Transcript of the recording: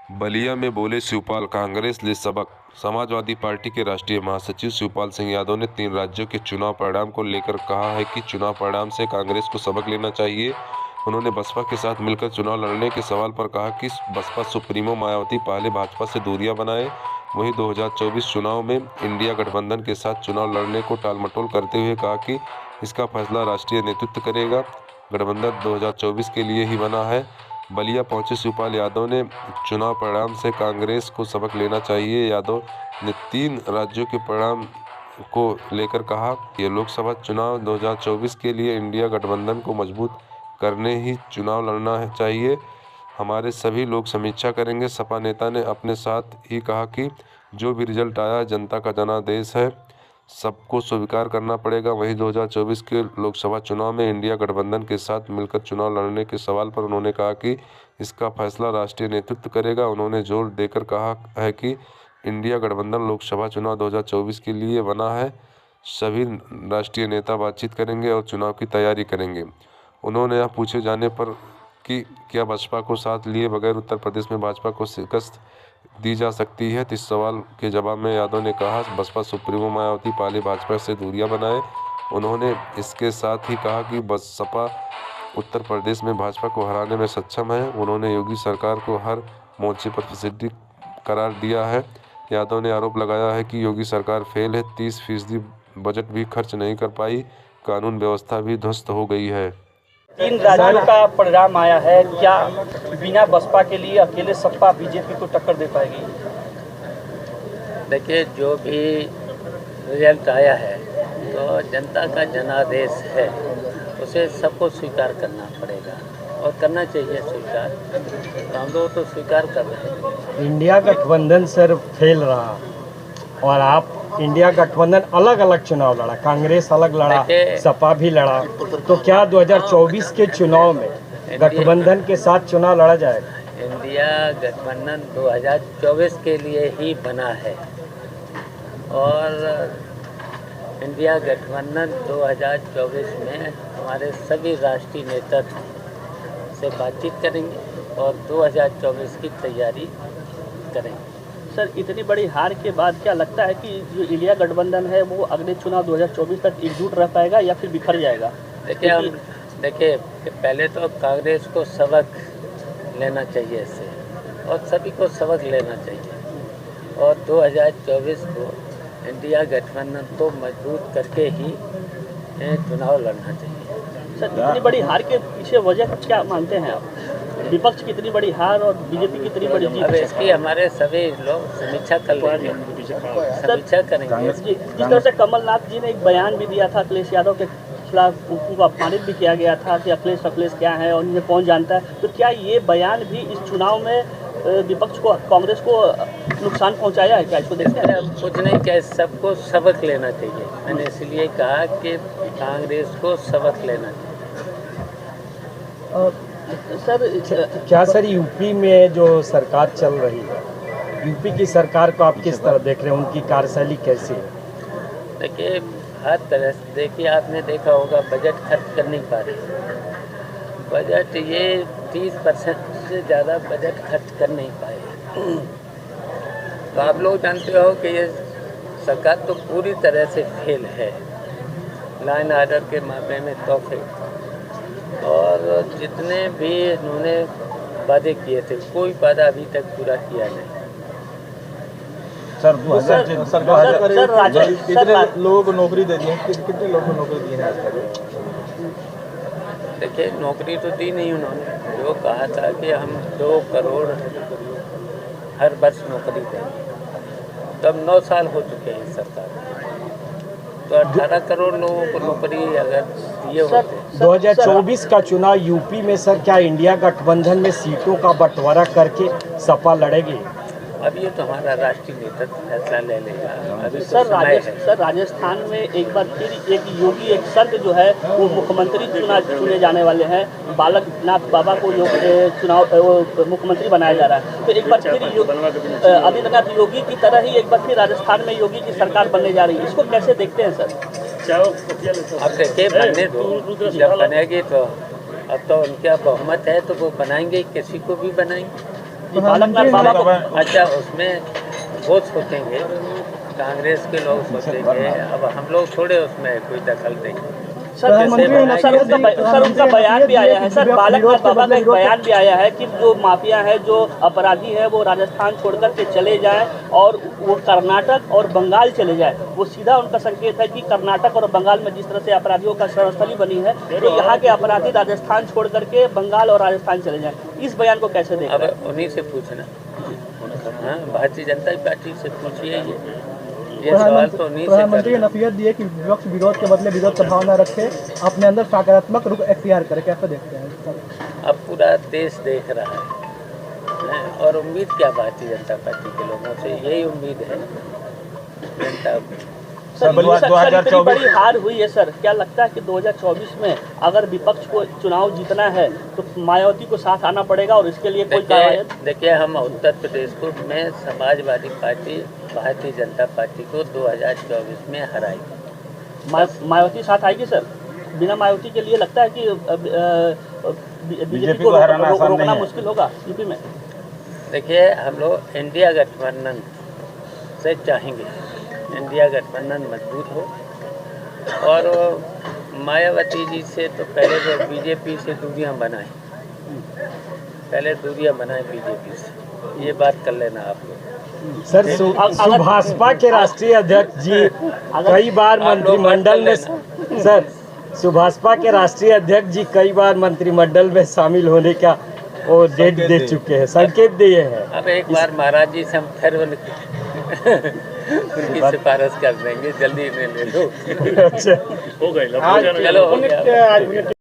बलिया में बोले शिवपाल, कांग्रेस ले सबक। समाजवादी पार्टी के राष्ट्रीय महासचिव शिवपाल सिंह यादव ने 3 राज्यों के चुनाव परिणाम को लेकर कहा है कि चुनाव परिणाम से कांग्रेस को सबक लेना चाहिए। उन्होंने बसपा के साथ मिलकर चुनाव लड़ने के सवाल पर कहा कि बसपा सुप्रीमो मायावती पहले भाजपा से दूरियां बनाए। वहीं 2024 चुनाव में इंडिया गठबंधन के साथ चुनाव लड़ने को टालमटोल करते हुए कहा कि इसका फैसला राष्ट्रीय नेतृत्व करेगा। गठबंधन 2024 के लिए ही बना है। बलिया पहुंचे शिवपाल यादव ने चुनाव परिणाम से कांग्रेस को सबक लेना चाहिए। यादव ने 3 राज्यों के परिणाम को लेकर कहा, ये लोकसभा चुनाव 2024 के लिए इंडिया गठबंधन को मजबूत करने ही चुनाव लड़ना चाहिए। हमारे सभी लोग समीक्षा करेंगे। सपा नेता ने अपने साथ ही कहा कि जो भी रिजल्ट आया जनता का जनादेश है, सबको स्वीकार करना पड़ेगा। वहीं 2024 के लोकसभा चुनाव में इंडिया गठबंधन के साथ मिलकर चुनाव लड़ने के सवाल पर उन्होंने कहा कि इसका फैसला राष्ट्रीय नेतृत्व करेगा। उन्होंने जोर देकर कहा है कि इंडिया गठबंधन लोकसभा चुनाव 2024 के लिए बना है। सभी राष्ट्रीय नेता बातचीत करेंगे और चुनाव की तैयारी करेंगे। उन्होंने यह पूछे जाने पर कि क्या बसपा को साथ लिए बगैर उत्तर प्रदेश में भाजपा को शिकस्त दी जा सकती है, तो इस सवाल के जवाब में यादव ने कहा, बसपा सुप्रीमो मायावती पहले भाजपा से दूरियां बनाए। उन्होंने इसके साथ ही कहा कि बसपा उत्तर प्रदेश में भाजपा को हराने में सक्षम है। उन्होंने योगी सरकार को हर मोर्चे पर फैसिलिटी करार दिया है। यादव ने आरोप लगाया है कि योगी सरकार फेल है। 30% बजट भी खर्च नहीं कर पाई। कानून व्यवस्था भी ध्वस्त हो गई है। 3 राज्यों का परिणाम आया है, क्या बिना बसपा के लिए अकेले सपा बीजेपी को टक्कर दे पाएगी? देखिए, जो भी रिजल्ट आया है तो जनता का जनादेश है, उसे सबको स्वीकार करना पड़ेगा और करना चाहिए स्वीकार। तो हम लोग तो स्वीकार कर रहे हैं। इंडिया गठबंधन सर फेल रहा और आप इंडिया गठबंधन अलग अलग चुनाव लड़ा, कांग्रेस अलग लड़ा, सपा भी लड़ा, तो क्या 2024 के चुनाव में गठबंधन के साथ चुनाव लड़ा जाएगा? इंडिया गठबंधन 2024 के लिए ही बना है और इंडिया गठबंधन 2024 में हमारे सभी राष्ट्रीय नेतृत्व से बातचीत करेंगे और 2024 की तैयारी करेंगे। सर, इतनी बड़ी हार के बाद क्या लगता है कि जो इंडिया गठबंधन है वो अगले चुनाव 2024 तक एकजुट रह पाएगा या फिर बिखर जाएगा? देखिए पहले तो कांग्रेस को सबक लेना चाहिए इससे और सभी को सबक लेना चाहिए और 2024 को इंडिया गठबंधन को मजबूत करके ही चुनाव लड़ना चाहिए। सर, इतनी बड़ी हार के पीछे वजह क्या मानते हैं आप? विपक्ष की इतनी बड़ी हार और बीजेपी की इतनी बड़ी जीत? अब इसकी हमारे सभी लोग समीक्षा कर लेंगे, समीक्षा करेंगे। जिस तरह से कमलनाथ जी ने एक बयान भी दिया था अखिलेश यादव के खिलाफ, उनको अपमानित भी किया गया था कि अखिलेश क्या है और इन्हें कौन जानता है, तो क्या ये बयान भी इस चुनाव में विपक्ष को, कांग्रेस को नुकसान पहुंचाया है? क्या इसको देखते हैं? कुछ नहीं, क्या सबको सबक लेना चाहिए। मैंने इसलिए कहा कि कांग्रेस को सबक लेना चाहिए। सर, क्या सर यूपी में जो सरकार चल रही है, यूपी की सरकार को आप किस तरह देख रहे हैं, उनकी कार्यशैली कैसी है? देखिए, हर तरह से देखिए, आपने देखा होगा बजट खर्च कर नहीं पा रही। बजट ये 30% से ज़्यादा बजट खर्च कर नहीं पाए। तो आप लोग जानते हो कि ये सरकार तो पूरी तरह से फेल है, लाइन आर्डर के मामले में तो फेल। और जितने भी इन्होंने वादे किए थे, कोई वादा अभी तक पूरा किया नहीं। सर, कितने लोगों को नौकरी दे दी है? कितने लोगों को नौकरी दी है? देखिए, नौकरी तो दी नहीं उन्होंने। जो कहा था कि हम 2 करोड़ हर वर्ष नौकरी देंगे, तब 9 साल हो चुके हैं सरकार, तो 18 करोड़ लोगों को नौकरी अगर दिए होते। 2024 का चुनाव यूपी में सर, क्या इंडिया गठबंधन में सीटों का बंटवारा करके सपा लड़ेगी? अब ये तो हमारा राष्ट्रीय नेतृत्व फैसला ले लेगा। अभी तो सर, राजस्थान में एक बार फिर एक योगी, एक संत जो है वो मुख्यमंत्री चुने जाने वाले हैं। बालकनाथ बाबा को मुख्यमंत्री बनाया जा रहा है। तो एक बार फिर आदित्यनाथ योगी की तरह ही एक बार फिर राजस्थान में योगी की सरकार बनने जा रही है। इसको कैसे देखते हैं सर? अब देखिए, बनने दो, जब बनेगी तो अब तो उनका बहुमत है तो वो बनाएंगे, किसी को भी बनाएंगे। बालकनाथ बाबा को अच्छा, उसमें वो सोचेंगे, कांग्रेस के लोग सोचेंगे, अब हम लोग थोड़े उसमें कोई दखल देंगे। सर उनका बयान भी आया है सर, बालकनाथ बाबा का एक बयान भी आया है कि जो माफिया है, जो अपराधी है, वो राजस्थान छोड़कर के चले जाएं और वो कर्नाटक और बंगाल चले जाए। वो सीधा उनका संकेत है कि कर्नाटक और बंगाल में जिस तरह से अपराधियों का शरणस्थली बनी है, तो यहाँ के अपराधी राजस्थान छोड़ करके बंगाल और राजस्थान चले जाएं। इस बयान को कैसे देखें? अब उन्हीं से पूछना, हाँ, भारतीय जनता पार्टी से पूछिए ये सवाल तो उन्हीं से। प्रधानमंत्री ने नसीहत दी है कि विपक्ष विरोध के बदले विरोध का भावना रखे, अपने अंदर सकारात्मक रुख अख्तियार करे। कैसे देखते हैं? अब पूरा देश देख रहा है, और उम्मीद क्या भारतीय जनता पार्टी के लोगों से, यही उम्मीद है जनता। सर, इतनी बड़ी हार हुई है सर, क्या लगता है कि 2024 में अगर विपक्ष को चुनाव जीतना है तो मायावती को साथ आना पड़ेगा और इसके लिए कोई कार्रवाई? देखिए, हम उत्तर प्रदेश को में समाजवादी पार्टी भारतीय जनता पार्टी को 2024 में हराएगी। मायावती साथ आएगी सर? बिना मायावती के लिए लगता है कि बीजेपी को रोकना मुश्किल होगा यूपी में? देखिए, हम लोग इंडिया गठबंधन से चाहेंगे इंडिया गठबंधन मजबूत हो, और मायावती जी से तो पहले तो बीजेपी से दूरियां बनाए, बीजेपी से, ये बात कर लेना आप लोग। सर, सुभाषपा के राष्ट्रीय अध्यक्ष जी कई बार मंत्रिमंडल में, सर सुभाषपा के राष्ट्रीय अध्यक्ष जी कई बार मंत्रिमंडल में शामिल होने का वो डेट दे चुके हैं, संकेत दिए हैं। अब एक बार महाराज जी से हम फिर उनकी सिफारिश कर देंगे, जल्दी में ले लो। अच्छा, हो गई, चलो हो गया।